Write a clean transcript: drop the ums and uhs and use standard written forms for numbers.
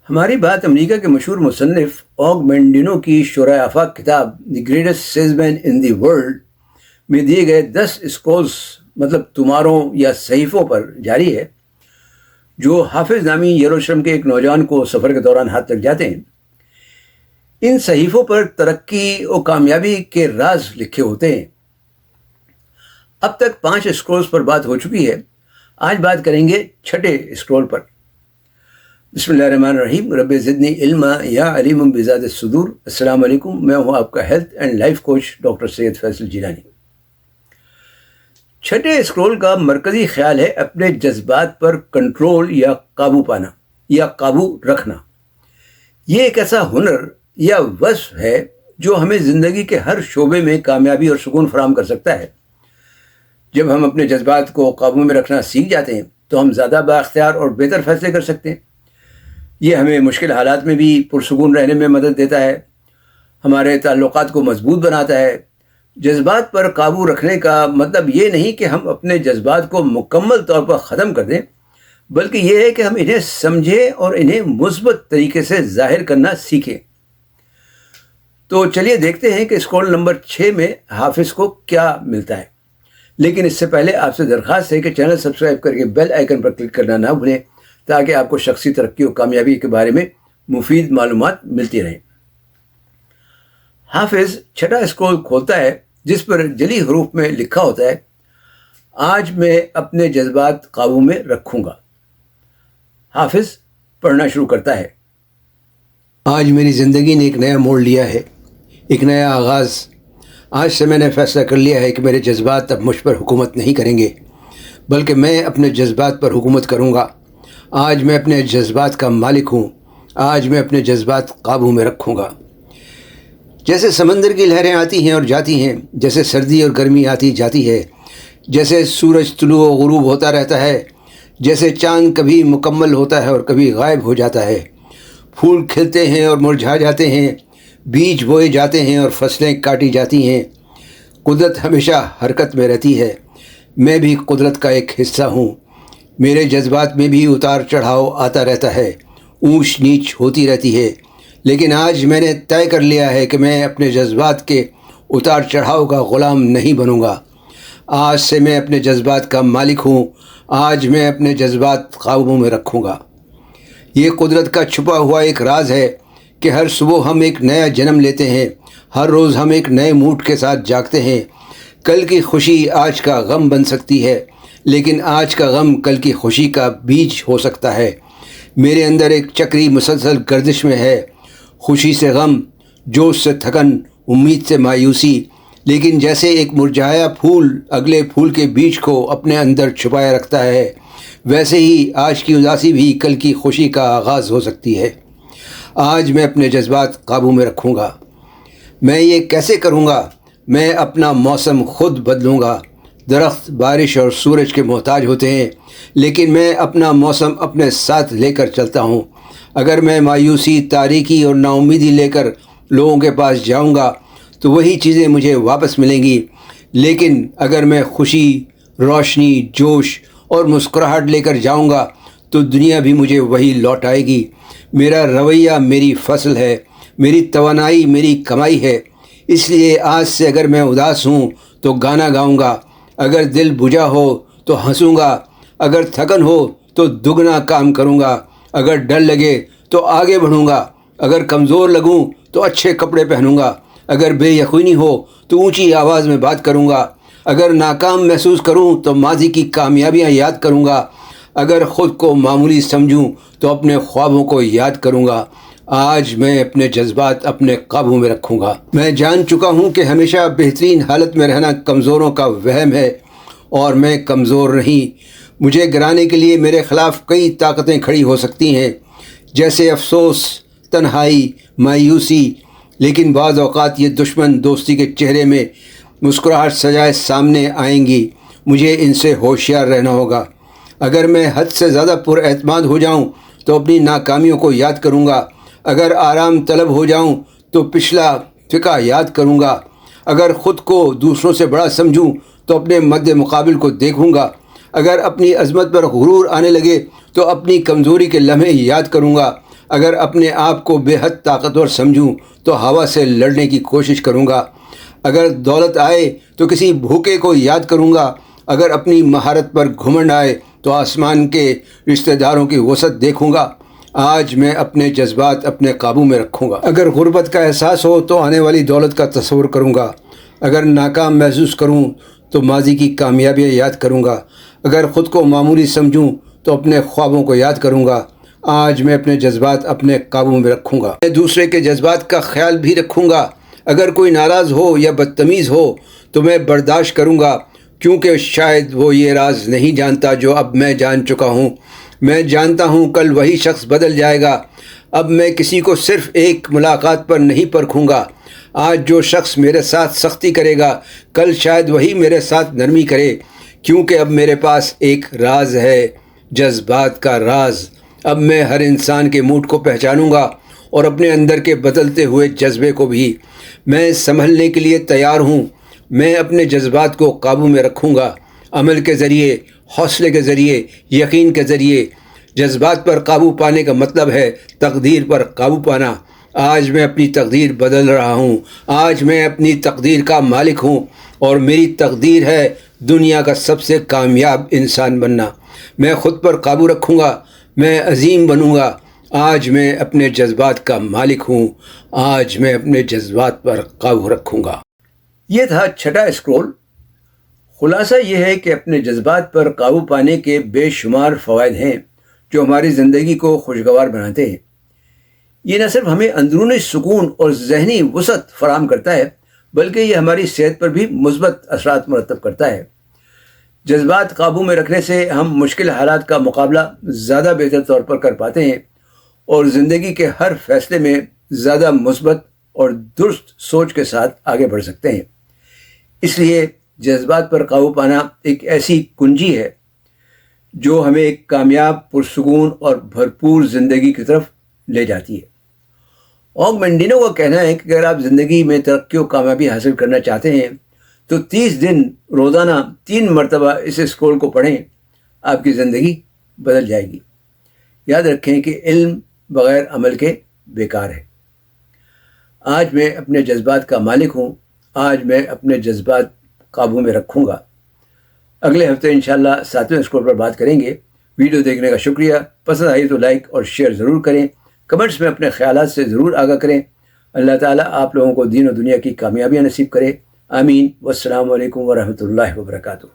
ہماری بات امریکہ کے مشہور مصنف اوگ مینڈینو کی شورۂ آفاق کتاب the greatest salesman in the world میں دیے گئے 10 اسکرولز مطلب تمہاروں یا صحیفوں پر جاری ہے، جو حافظ نامی یروشلم کے ایک نوجوان کو سفر کے دوران ہاتھ لگ جاتے ہیں۔ ان صحیفوں پر ترقی اور کامیابی کے راز لکھے ہوتے ہیں۔ اب تک 5 اسکرولز پر بات ہو چکی ہے، آج بات کریں گے 6 اسکرول پر۔ بسم اللہ الرحمن الرحیم، رب زدنی علما یا علیم بذات الصدور۔ السلام علیکم، میں ہوں آپ کا health and life coach doctor Syed Faisal Jilani. 6 scroll کا مرکزی خیال ہے اپنے جذبات پر کنٹرول یا قابو پانا یا قابو رکھنا۔ یہ ایک ایسا ہنر یا وصف ہے جو ہمیں زندگی کے ہر شعبے میں کامیابی اور سکون فراہم کر سکتا ہے۔ جب ہم اپنے جذبات کو قابو میں رکھنا سیکھ جاتے ہیں تو ہم زیادہ بااختیار اور بہتر فیصلے کر سکتے ہیں۔ یہ ہمیں مشکل حالات میں بھی پرسکون رہنے میں مدد دیتا ہے، ہمارے تعلقات کو مضبوط بناتا ہے۔ جذبات پر قابو رکھنے کا مطلب یہ نہیں کہ ہم اپنے جذبات کو مکمل طور پر ختم کر دیں، بلکہ یہ ہے کہ ہم انہیں سمجھیں اور انہیں مثبت طریقے سے ظاہر کرنا سیکھیں۔ تو چلیے دیکھتے ہیں کہ اسکرول نمبر 6 میں حافظ کو کیا ملتا ہے۔ لیکن اس سے پہلے آپ سے درخواست ہے کہ چینل سبسکرائب کر کے بیل آئیکن پر کلک کرنا نہ بھولیں، تاکہ آپ کو شخصی ترقی اور کامیابی کے بارے میں مفید معلومات ملتی رہیں۔ حافظ 6 اسکرول کھولتا ہے جس پر جلی حروف میں لکھا ہوتا ہے، آج میں اپنے جذبات قابو میں رکھوں گا۔ حافظ پڑھنا شروع کرتا ہے۔ آج میری زندگی نے ایک نیا موڑ لیا ہے، ایک نیا آغاز۔ آج سے میں نے فیصلہ کر لیا ہے کہ میرے جذبات اب مجھ پر حکومت نہیں کریں گے، بلکہ میں اپنے جذبات پر حکومت کروں گا۔ آج میں اپنے جذبات کا مالک ہوں، آج میں اپنے جذبات قابو میں رکھوں گا۔ جیسے سمندر کی لہریں آتی ہیں اور جاتی ہیں، جیسے سردی اور گرمی آتی جاتی ہے، جیسے سورج طلوع و غروب ہوتا رہتا ہے، جیسے چاند کبھی مکمل ہوتا ہے اور کبھی غائب ہو جاتا ہے، پھول کھلتے ہیں اور مرجھا جاتے ہیں، بیج بوئے جاتے ہیں اور فصلیں کاٹی جاتی ہیں۔ قدرت ہمیشہ حرکت میں رہتی ہے، میں بھی قدرت کا ایک حصہ ہوں۔ میرے جذبات میں بھی اتار چڑھاؤ آتا رہتا ہے، اونچ نیچ ہوتی رہتی ہے، لیکن آج میں نے طے کر لیا ہے کہ میں اپنے جذبات کے اتار چڑھاؤ کا غلام نہیں بنوں گا۔ آج سے میں اپنے جذبات کا مالک ہوں، آج میں اپنے جذبات قابو میں رکھوں گا۔ یہ قدرت کا چھپا ہوا ایک راز ہے کہ ہر صبح ہم ایک نیا جنم لیتے ہیں، ہر روز ہم ایک نئے موڈ کے ساتھ جاگتے ہیں۔ کل کی خوشی آج کا غم بن سکتی ہے، لیکن آج کا غم کل کی خوشی کا بیج ہو سکتا ہے۔ میرے اندر ایک چکری مسلسل گردش میں ہے، خوشی سے غم، جوش سے تھکن، امید سے مایوسی۔ لیکن جیسے ایک مرجھایا پھول اگلے پھول کے بیج کو اپنے اندر چھپائے رکھتا ہے، ویسے ہی آج کی اداسی بھی کل کی خوشی کا آغاز ہو سکتی ہے۔ آج میں اپنے جذبات قابو میں رکھوں گا۔ میں یہ کیسے کروں گا؟ میں اپنا موسم خود بدلوں گا۔ درخت بارش اور سورج کے محتاج ہوتے ہیں، لیکن میں اپنا موسم اپنے ساتھ لے کر چلتا ہوں۔ اگر میں مایوسی، تاریکی اور نا امیدی لے کر لوگوں کے پاس جاؤں گا تو وہی چیزیں مجھے واپس ملیں گی، لیکن اگر میں خوشی، روشنی، جوش اور مسکراہٹ لے کر جاؤں گا تو دنیا بھی مجھے وہی لوٹ آئے گی۔ میرا رویہ میری فصل ہے، میری توانائی میری کمائی ہے۔ اس لیے آج سے اگر میں اداس ہوں تو گانا گاؤں گا، اگر دل بجھا ہو تو ہنسوں گا، اگر تھکن ہو تو دگنا کام کروں گا، اگر ڈر لگے تو آگے بڑھوں گا، اگر کمزور لگوں تو اچھے کپڑے پہنوں گا، اگر بے یقینی ہو تو اونچی آواز میں بات کروں گا، اگر ناکام محسوس کروں تو ماضی کی کامیابیاں یاد کروں گا، اگر خود کو معمولی سمجھوں تو اپنے خوابوں کو یاد کروں گا۔ آج میں اپنے جذبات اپنے قابو میں رکھوں گا۔ میں جان چکا ہوں کہ ہمیشہ بہترین حالت میں رہنا کمزوروں کا وہم ہے، اور میں کمزور نہیں۔ مجھے گرانے کے لیے میرے خلاف کئی طاقتیں کھڑی ہو سکتی ہیں، جیسے افسوس، تنہائی، مایوسی، لیکن بعض اوقات یہ دشمن دوستی کے چہرے میں مسکراہٹ سجائے سامنے آئیں گی۔ مجھے ان سے ہوشیار رہنا ہوگا۔ اگر میں حد سے زیادہ پر اعتماد ہو جاؤں تو اپنی ناکامیوں کو یاد کروں گا، اگر آرام طلب ہو جاؤں تو پچھلا فقہ یاد کروں گا، اگر خود کو دوسروں سے بڑا سمجھوں تو اپنے مد مقابل کو دیکھوں گا، اگر اپنی عظمت پر غرور آنے لگے تو اپنی کمزوری کے لمحے یاد کروں گا، اگر اپنے آپ کو بے حد طاقتور سمجھوں تو ہوا سے لڑنے کی کوشش کروں گا۔ اگر دولت آئے تو کسی بھوکے کو یاد کروں گا۔ اگر اپنی مہارت پر گھمنڈ آئے تو آسمان کے رشتہ داروں کی وسعت دیکھوں گا۔ آج میں اپنے جذبات اپنے قابو میں رکھوں گا۔ اگر غربت کا احساس ہو تو آنے والی دولت کا تصور کروں گا۔ اگر ناکام محسوس کروں تو ماضی کی کامیابیاں یاد کروں گا۔ اگر خود کو معمولی سمجھوں تو اپنے خوابوں کو یاد کروں گا۔ آج میں اپنے جذبات اپنے قابو میں رکھوں گا۔ میں دوسرے کے جذبات کا خیال بھی رکھوں گا۔ اگر کوئی ناراض ہو یا بدتمیز ہو تو میں برداشت کروں گا، کیونکہ شاید وہ یہ راز نہیں جانتا جو اب میں جان چکا ہوں۔ میں جانتا ہوں کل وہی شخص بدل جائے گا۔ اب میں کسی کو صرف ایک ملاقات پر نہیں پرکھوں گا۔ آج جو شخص میرے ساتھ سختی کرے گا کل شاید وہی میرے ساتھ نرمی کرے، کیونکہ اب میرے پاس ایک راز ہے، جذبات کا راز۔ اب میں ہر انسان کے موڈ کو پہچانوں گا اور اپنے اندر کے بدلتے ہوئے جذبے کو بھی۔ میں سنبھلنے کے لیے تیار ہوں۔ میں اپنے جذبات کو قابو میں رکھوں گا، عمل کے ذریعے، حوصلے کے ذریعے، یقین کے ذریعے۔ جذبات پر قابو پانے کا مطلب ہے تقدیر پر قابو پانا۔ آج میں اپنی تقدیر بدل رہا ہوں۔ آج میں اپنی تقدیر کا مالک ہوں اور میری تقدیر ہے دنیا کا سب سے کامیاب انسان بننا۔ میں خود پر قابو رکھوں گا، میں عظیم بنوں گا۔ آج میں اپنے جذبات کا مالک ہوں۔ آج میں اپنے جذبات پر قابو رکھوں گا۔ یہ تھا چھٹا اسکرول۔ خلاصہ یہ ہے کہ اپنے جذبات پر قابو پانے کے بے شمار فوائد ہیں جو ہماری زندگی کو خوشگوار بناتے ہیں۔ یہ نہ صرف ہمیں اندرونی سکون اور ذہنی وسعت فراہم کرتا ہے بلکہ یہ ہماری صحت پر بھی مثبت اثرات مرتب کرتا ہے۔ جذبات قابو میں رکھنے سے ہم مشکل حالات کا مقابلہ زیادہ بہتر طور پر کر پاتے ہیں اور زندگی کے ہر فیصلے میں زیادہ مثبت اور درست سوچ کے ساتھ آگے بڑھ سکتے ہیں۔ اس لیے جذبات پر قابو پانا ایک ایسی کنجی ہے جو ہمیں ایک کامیاب، پرسکون اور بھرپور زندگی کی طرف لے جاتی ہے۔ آگمنڈینو کا کہنا ہے کہ اگر آپ زندگی میں ترقی و کامیابی حاصل کرنا چاہتے ہیں تو 30 دن روزانہ 3 مرتبہ اس اسکرول کو پڑھیں، آپ کی زندگی بدل جائے گی۔ یاد رکھیں کہ علم بغیر عمل کے بیکار ہے۔ آج میں اپنے جذبات کا مالک ہوں۔ آج میں اپنے جذبات قابو میں رکھوں گا۔ اگلے ہفتے انشاءاللہ 7ویں اسکرول پر بات کریں گے۔ ویڈیو دیکھنے کا شکریہ۔ پسند آئی تو لائک اور شیئر ضرور کریں۔ کمنٹس میں اپنے خیالات سے ضرور آگاہ کریں۔ اللہ تعالیٰ آپ لوگوں کو دین و دنیا کی کامیابیاں نصیب کرے۔ آمین۔ والسلام علیکم ورحمۃ اللہ وبرکاتہ۔